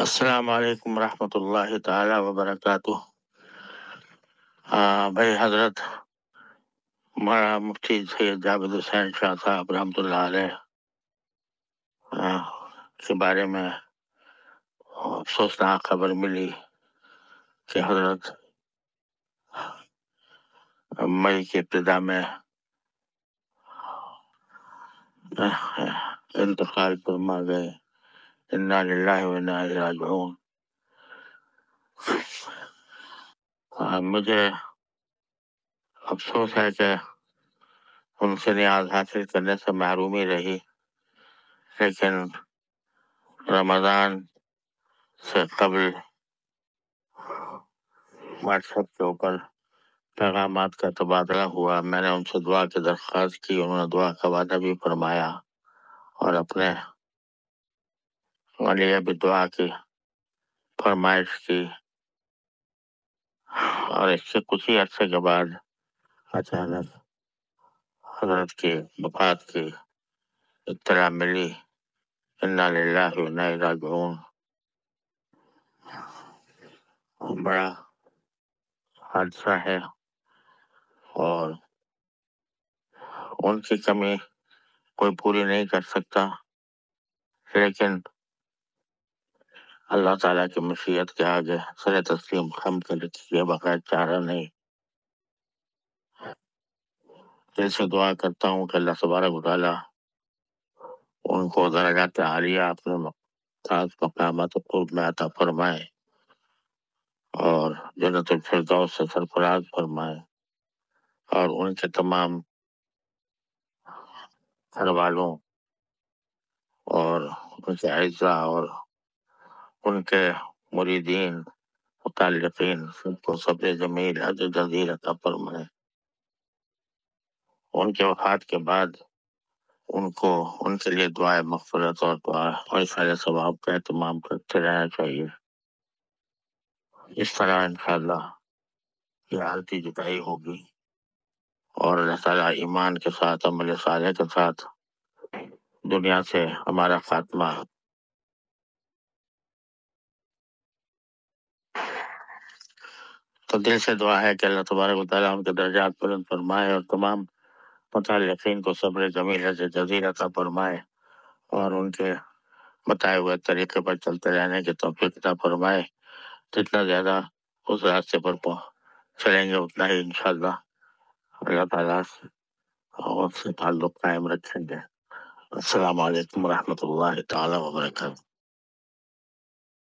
السلام علیکم ورحمۃ اللہ تعالی وبرکاتہ۔ بھائی حضرت مولانا مفتی سید جاوید حسین شاہ صاحب رحمۃ اللہ علیہ کے بارے میں افسوسناک خبر ملی کہ حضرت مئی کی ابتدا میں انتقال فرما گئے۔ انا للہ و انا الیہ راجعون۔ مجھے افسوس ہے کہ ان سے نیاز حاصل کرنے سے محرومی رہی، لیکن رمضان سے قبل واٹس ایپ کے اوپر پیغامات کا تبادلہ ہوا۔ میں نے ان سے دعا کی درخواست کی، انہوں نے دعا کا وعدہ بھی فرمایا اور اپنے لیے بھی دعا کی فرمائش کی، اور اس سے کچھ ہی عرصے کے بعد اچانک حضرت کی وفات کی اطلاع ملی۔ انا للہ و انا الیہ راجعون۔ بڑا حادثہ ہے اور ان کی کمی کوئی پوری نہیں کر سکتا، لیکن اللہ تعالیٰ کی مشیت کے آگے سر تسلیم خم کر کے بغیر چارہ نہیں۔ دل سے دعا کرتا ہوں کہ اللہ تبارک و تعالیٰ ان کو درجات عالیہ اپنے خاص مقامات قرب میں عطا فرمائے اور جنت الفردوس سے سرفراز فرمائے، اور ان کے تمام گھر والوں اور ان کے اعزاء اور ان کے مریدین متعلقین سب کو صبر جمیل اجر جزیل عطا فرمائے۔ ان کے وفات کے بعد ان کو ان کے لیے دعائے مغفرت اور دعا اور سارے ثواب کا اہتمام کرتے رہنا چاہیے۔ اس طرح انشاءاللہ یہ حالتی جدائی ہوگی اور اللہ تعالیٰ ایمان کے ساتھ عمل صالح کے ساتھ دنیا سے ہمارا خاتمہ۔ تو دل سے دعا ہے کہ اللہ تبارک و تعالیٰ ان کے درجات بلند فرمائے اور تمام متعلقین کو صبر جمیل اجر جزیل عطا فرمائے اور ان کے بتائے ہوئے طریقے پر چلتے رہنے کی توفیق عطا فرمائے۔ جتنا زیادہ اس راستے پر چلیں گے اتنا ہی انشاءاللہ اللہ تعالیٰ سے تعلق قائم رکھیں گے۔ السلام علیکم ورحمۃ اللہ تعالیٰ وبرکاتہ۔